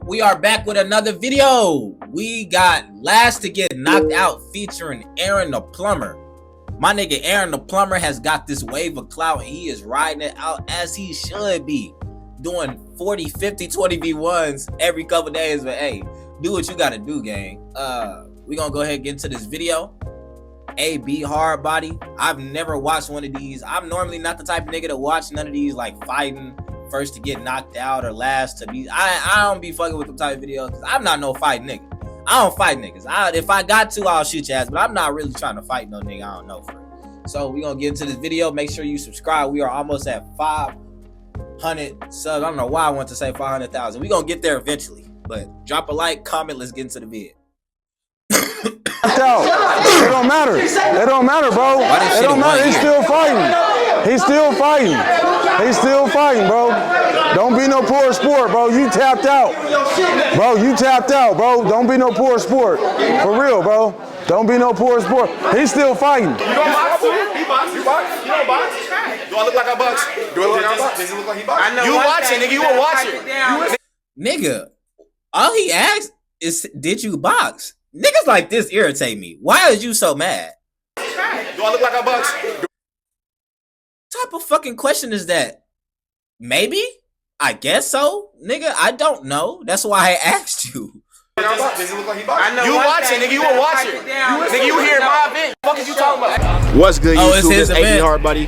We are back with another video. We got Last to Get Knocked Out featuring Aaron the Plumber. My nigga Aaron the Plumber has got this wave of clout and he is riding it out as he should be. Doing 40, 50, 20v1s every couple days. But hey, do what you gotta do, gang. We gonna go ahead and get into this video. AB Hard Body. I've never watched one of these. I'm normally not the type of nigga to watch none of these like fighting, first to get knocked out or last to be. I don't be fucking with them type of videos because I'm not no fight nigga. I don't fight niggas. If I got to, I'll shoot your ass, but I'm not really trying to fight no nigga I don't know for. So we gonna get into this video. Make sure you subscribe. We are almost at 500 subs. I don't know why I want to say 500,000. We gonna get there eventually, but drop a like, comment. Let's get into the vid. It don't matter. It don't matter, bro. It don't matter. He's still fighting. He's still fighting. He's still fighting, bro. Don't be no poor sport, bro. You tapped out. Bro, you tapped out, bro. Don't be no poor sport. For real, bro. Don't be no poor sport. He's still fighting. You don't box? He box? You box? You don't box? Do I look like I box? Do I look like I box? Does it look like he box? You watching, nigga. You a watcher. Nigga, all he asked is, did you box? Niggas like this irritate me. Why is you so mad? Do I look like I box? What type of fucking question is that? Maybe? I guess so. Nigga, I don't know. That's why I asked you. Does it look like he box? You watching, nigga. You a watcher. Nigga, you here at my event. What the fuck is you talking about? What's good, YouTube? It's his AB event. Hard Buddy.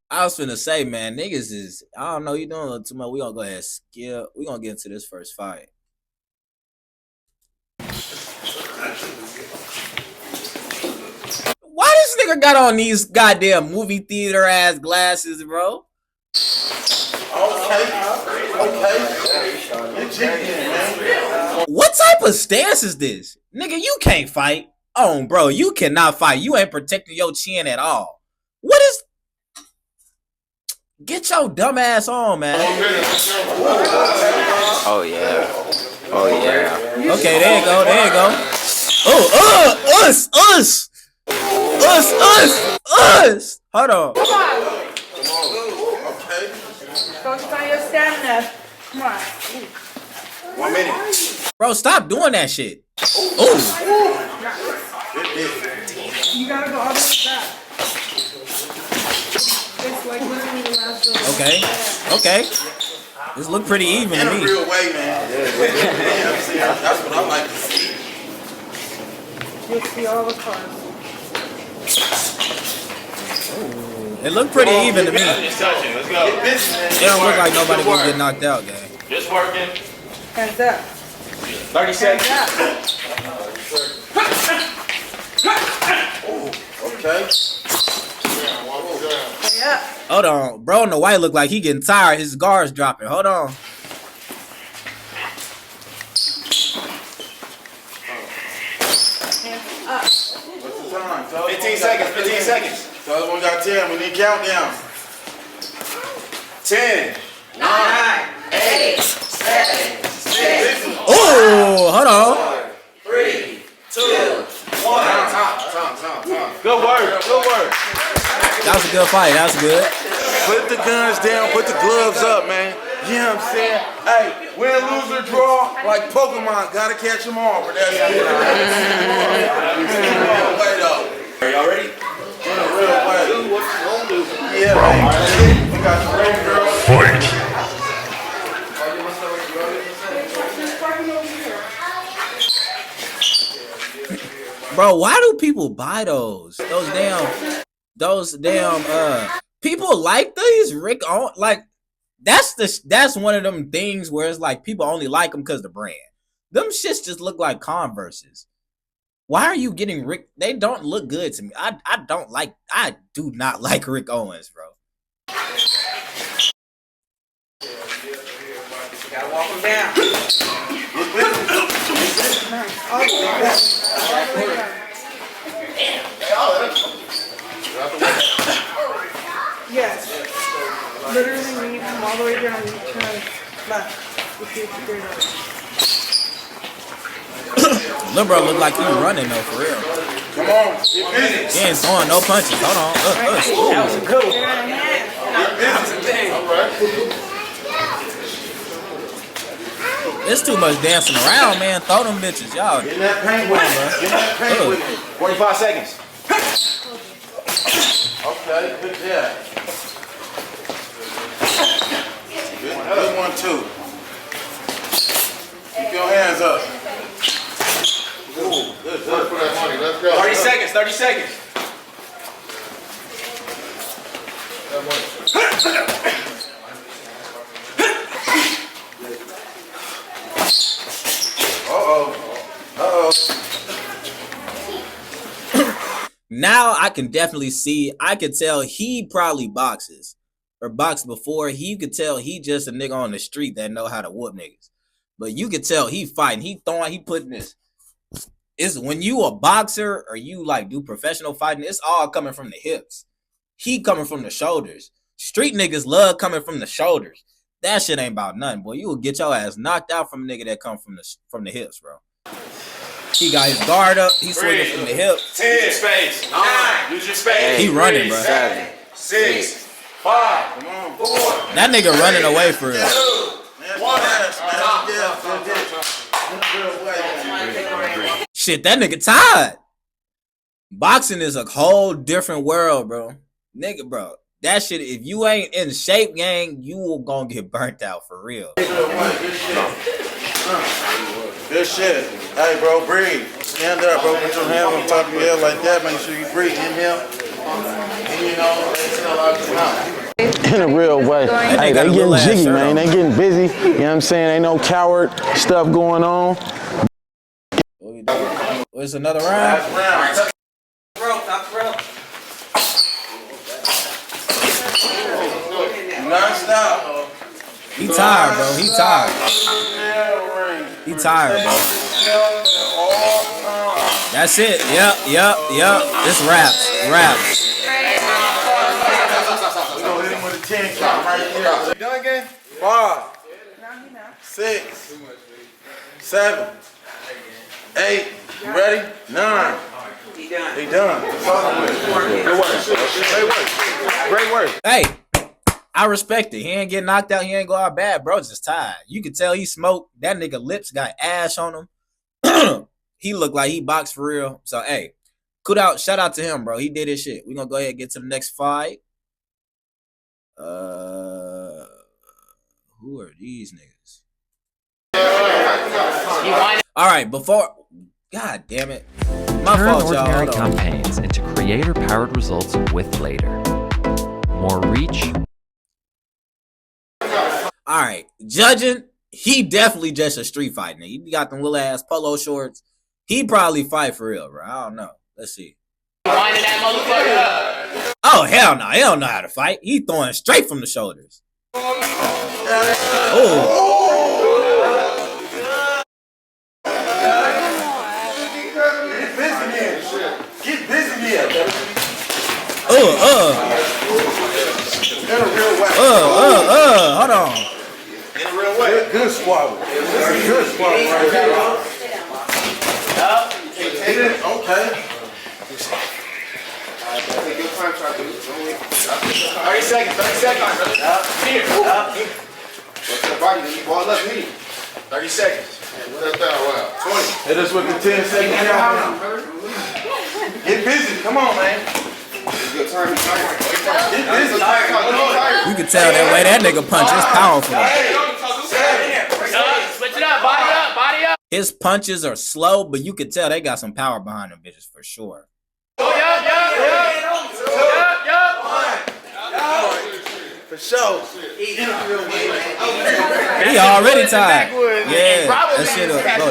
I was finna say, man, niggas is, I don't know, you doing a little too much. We gonna go ahead and skip. We gonna get into this first fight. Why this nigga got on these goddamn movie theater ass glasses, bro? Okay. What type of stance is this? Nigga, you can't fight. Oh, bro, you cannot fight. You ain't protecting your chin at all. What is... Get your dumb ass on, man. Oh yeah. Oh yeah. Okay, there you go. There you go. Oh, us. Hold on. Come on. Okay. Focus on your stamina. Come on. 1 minute. Bro, stop doing that shit. Oh. You gotta go all the way back. It's like literally the last one. Okay. This look pretty even to me. In a real way, man. That's what I like to see. You'll see all the cars. It looked pretty even to me. Just touching. Let's go. It don't look like nobody gonna get knocked out, gang. Just working. Hands up. 30 seconds. Okay. Hurry up. Hold on. Bro in the white look like he getting tired. His guard's dropping. Hold on. Hands up. What's the time? 15 seconds. 15 seconds. So everyone got 10. We need countdown. 10, 9, 8, 7, 6. Oh, hold on. 3, 2, 1. Time. Good work. Good work. That was a good fight. That was good. Put the guns down. Put the gloves up, man. You know what I'm saying? Hey, win, lose, or draw, like Pokemon. Gotta catch them all. But that's it. Way though. Are y'all ready? In a real way. Do what you gonna do. Yeah, man. We got the ready, girl. Fight. Bro, why do people buy those? Those damn people like these Rick on, like that's one of them things where it's like people only like them because the brand. Them shits just look like Converses. Why are you getting Rick? They don't look good to me. I do not like Rick Owens, bro. Gotta walk them down. Yes. Literally leave them all the way down and turn left. If you figure it out. Lil bro look like he running though, for real. Come on. Get busy. He ain't throwing no punches. Hold on. That was a good one. Get busy. All right. It's too much dancing around, man. Throw them bitches, y'all. Get in that paint with me. Get in that paint with me. 45 seconds. Okay, good job. Good one, too. Keep your hands up. Ooh, good. For that money. Let's go. 30 seconds, 30 seconds. Now I can definitely see, I could tell he probably boxes or boxed before. He could tell he just a nigga on the street that know how to whoop niggas. But you could tell he fighting, he throwing, he putting this. It's when you a boxer or you like do professional fighting, it's all coming from the hips. He coming from the shoulders. Street niggas love coming from the shoulders. That shit ain't about nothing, boy. You will get your ass knocked out from a nigga that come from the hips, bro. He got his guard up. He's swinging from the hip. 10 space. 9. Use your space. He running, bro. 7, 6, 5. Come on. 4. That nigga running away for real. 1. Shit, that nigga tired. Boxing is a whole different world, bro. Nigga, bro. That shit, if you ain't in shape, gang, you gonna get burnt out for real. Good shit. Hey, bro, breathe. Stand up, bro. Put your hand on top of your head like that. Make sure you breathe. Inhale. Inhale. Exhale out your mouth. In a real way. Hey, they getting jiggy, man. They getting busy. You know what I'm saying? Ain't no coward stuff going on. What's another round? Last round. Non-stop. He tired, bro. He tired. He tired, bro. That's it. Yep. It's raps. We're gonna hit him with a 10 count right here. You done again? 5, 6, 7, 8. You ready? 9. He done. Great work. Hey, I respect it. He ain't get knocked out. He ain't go out bad, bro. Just tired. You can tell he smoked. That nigga lips got ash on him. He looked like he boxed for real. So, hey, shout out to him, bro. He did his shit. We're going to go ahead and get to the next fight. Who are these niggas? All right, before... God damn it. My fault, y'all. Turn ordinary campaigns into creator-powered results with Later. More reach. All right, judging, he definitely just a street fighter. He got them little ass polo shorts. He probably fight for real, bro. I don't know. Let's see. Winding that motherfucker up. Oh, hell no. He don't know how to fight. He throwing straight from the shoulders. Oh. Get busy here. Hold on. In a real way. Good squabble. Good squabble right here. Okay. 30 seconds. Here. What's the body? You ball up me. 30 seconds. 20. Hit us with the 10 second count. Get busy. Come on, man. Get busy. You can tell that way that nigga punch is powerful. Switch it up. Body up. His punches are slow, but you can tell they got some power behind them bitches for sure. Yup. For sure. He already tired. Yeah,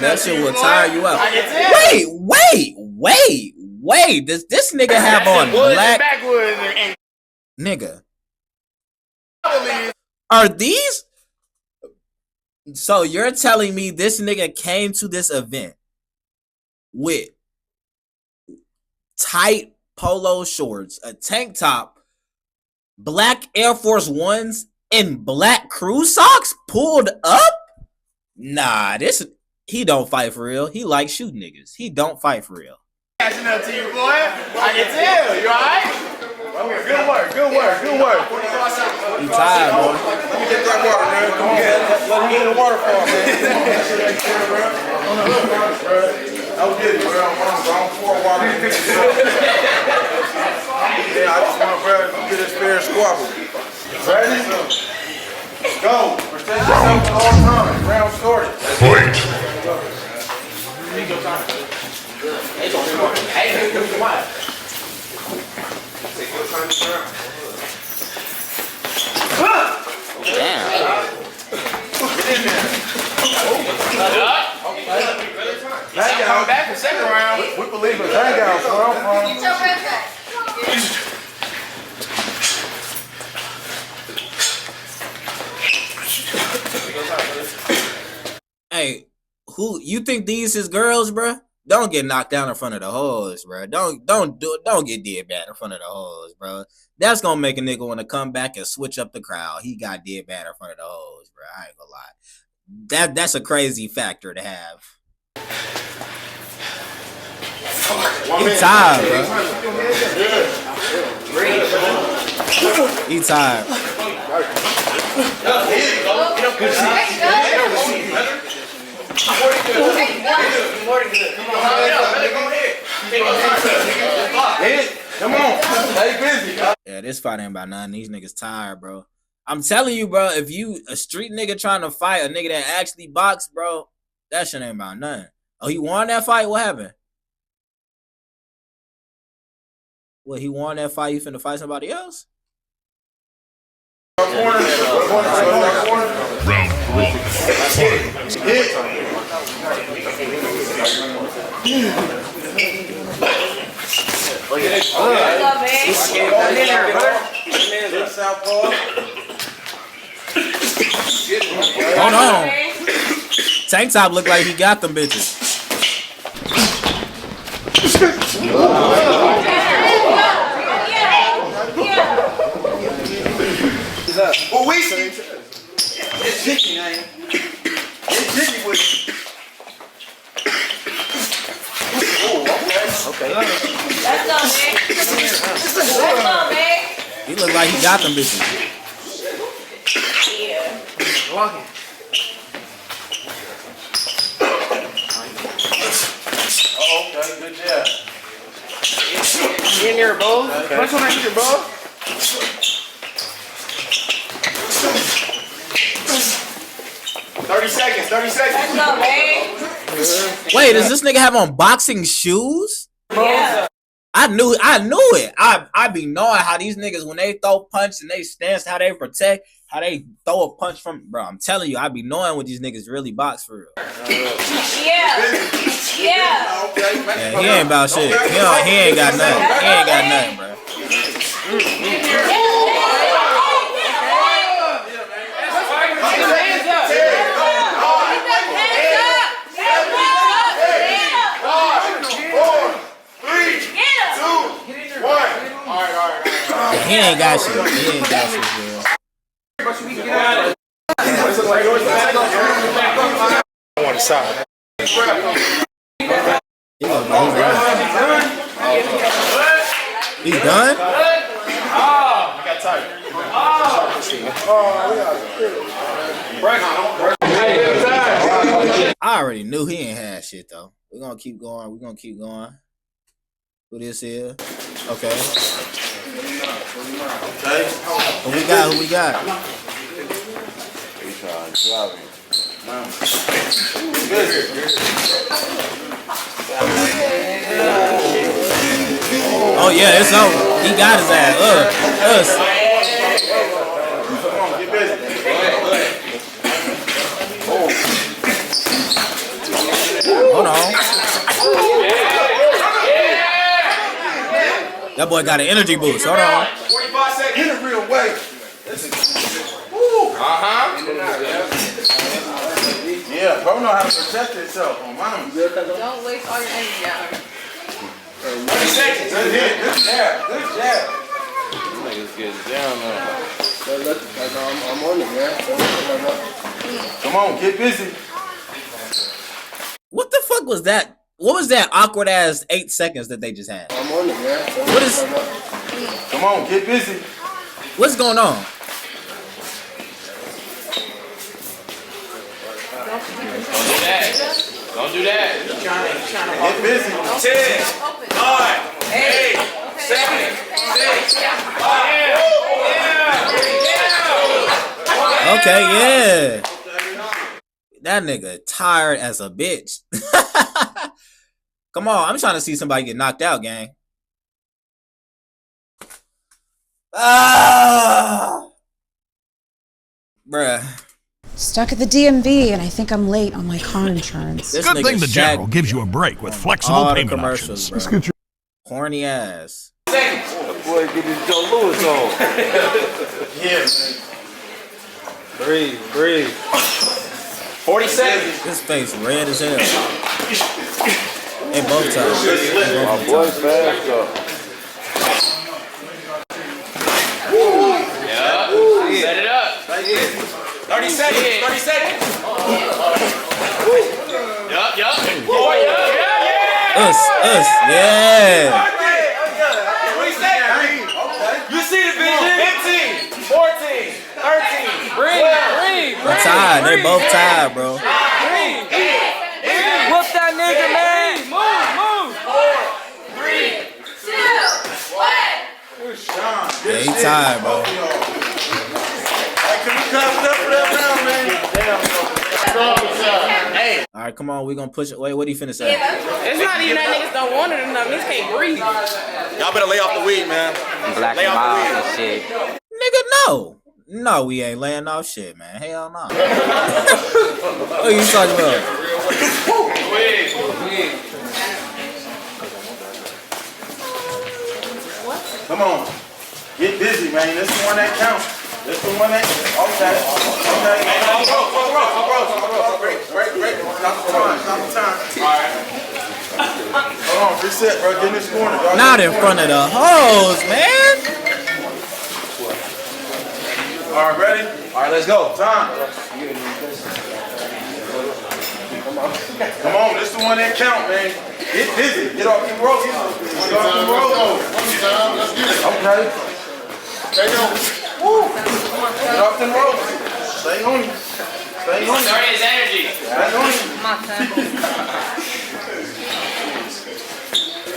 that shit will tire you out. Wait. Does this nigga have on black? Nigga. Are these? So you're telling me this nigga came to this event with tight polo shorts, a tank top, black Air Force Ones, and black crew socks pulled up? Nah, he don't fight for real. He likes shooting niggas. He don't fight for real. Catching up to you, boy. I can tell. You alright? Good work. He tired, bro. get that water, man. Come on, let him get the waterfall, man. I'll get it, bro. I'm for water. Yeah, I just want bro to get his fair squabble. Ready? Go. Protect yourself at all times. Round started. Fight. Hey, come on. Take your time to turn. Damn. Get in there. Hang out. Back for second round. We believe in hangouts, where I'm from. Get your breath back. Hey, who you think these is girls, bruh? Don't get knocked down in front of the hoes, bruh. Don't get dead bad in front of the hoes, bro. That's gonna make a nigga want to come back and switch up the crowd. He got dead bad in front of the hoes, bro. I ain't gonna lie. That's a crazy factor to have. He tired, bro. He tired. Come on, stay busy. Yeah, this fight ain't about nothing. These niggas tired, bro. I'm telling you, bro, if you a street nigga trying to fight a nigga that actually box, bro, that shit ain't about nothing. Oh, he won that fight? What happened? What, he won that fight? You finna fight somebody else? Round one. Fight. Hold on. Tank Top look like he got them bitches. Well, we see. It's Jicky, man. It's Jicky with you. Okay. Let's go, man. Let's go, man. He look like he got them bitches. Yeah. Walking. Oh, okay, good job. Get in there, bro. Punch on that shit, bro. Thirty seconds. Let's go, man. Wait, does this nigga have on boxing shoes? Yeah. I knew it. I be knowing how these niggas, when they throw punch and they stance, how they protect, how they throw a punch from, bro. I'm telling you, I be knowing what these niggas really box for real. Yeah. Yeah. Yeah, he ain't about shit. He ain't got nothing. He ain't got nothing, bro. He ain't got shit. He ain't got shit, bro. I want to side. He's done? I got tired. I already knew he ain't had shit though. We're gonna keep going. Who this is? Okay. Who we got? Oh yeah, it's over. He got his ass. Us. Come on, get busy. Hold on. That boy got an energy boost. Hold on. 45 seconds. Hit it real way. Yeah, bro know how to protect himself on mine. Don't waste all your energy out. 30 seconds. Good hit, good jab, good jab. Niggas getting down now. I'm on it, man. Come on, get busy. What the fuck was that? What was that awkward ass 8 seconds that they just had? I'm on it, man. What is? Come on, get busy. What's going on? Don't do that. Get busy. 10, 9, 8, 7, 6, 5. Okay, yeah. That nigga tired as a bitch. Come on, I'm trying to see somebody get knocked out, gang. Ah, bruh. Stuck at the DMV, and I think I'm late on my car insurance. This Good nigga thing the Shaq General gives you a break with flexible all the payment commercials, options. bro. Horny ass. Boy, get this Joe Lewis on. Yes. Breathe. 40 seconds. This face red as hell. They both tired. My boy fast up. Yeah. Set it up. 30 seconds. 30 seconds. Yup. Boy, yeah. Us, yeah. 20 seconds. You see the vision? 15, 14, 13. Breathe. They're tired. They both tired, bro. Whoop that nigga, man. Move. 4, 3, 2, 1. Yeah, he tired, bro. Hey, can we clap it up for that round, man? Hey. All right, come on. We gonna push it. Wait, what he finna say? It's not even that niggas don't want it or nothing. Niggas can't breathe. Y'all better lay off the weed, man. Black Lay and off the mild weed. and shit. Nigga, no. No, we ain't laying off shit, man. Hell no. What are you talking about? Come on. Get busy, man. This is the one that counts. This is the one that. Okay. Break. Stop the time. All right. Hold on. Reset, bro. Get in this corner, dog. Not in front of the hoes, man. All right, ready? All right, let's go. Time. Come on. This is the one that count, man. Get busy. Get off them ropes. Get off them ropes. Okay. Woo. Get off them ropes. Stay on you. Stay on you. Sorry, his energy. Stay on you.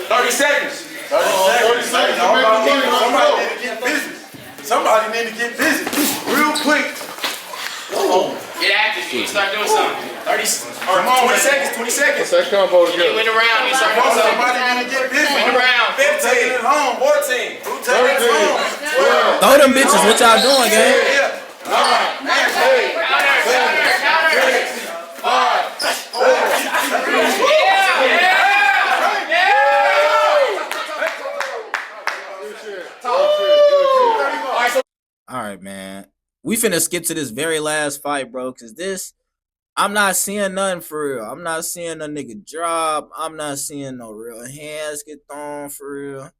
30 seconds. 30 seconds. Somebody need to get busy. Somebody need to get busy. Real quick. Get active. You start doing something. 20 seconds. 20 seconds. That combo You win the round. You start doing something. Somebody need to get busy. Win the round. 15. Taking it home. 14. Who taking it home? 12. Throw them bitches. What y'all doing, gang? Yeah. 9, 8, 7, 6, 5, 4. All right, man. We finna skip to this very last fight, bro, because this, I'm not seeing nothing for real. I'm not seeing no nigga drop. I'm not seeing no real hands get thrown for real.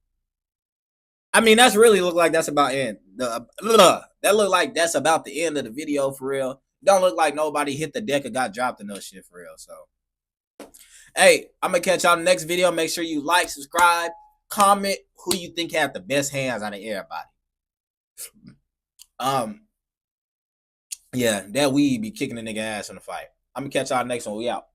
I mean, that's really look like that's about end. That look like that's about the end of the video for real. Don't look like nobody hit the deck or got dropped in no shit for real. So, hey, I'm gonna catch y'all in the next video. Make sure you like, subscribe, comment who you think had the best hands out of everybody. Yeah, that weed be kicking the nigga ass in the fight. I'm gonna catch y'all next one. We out.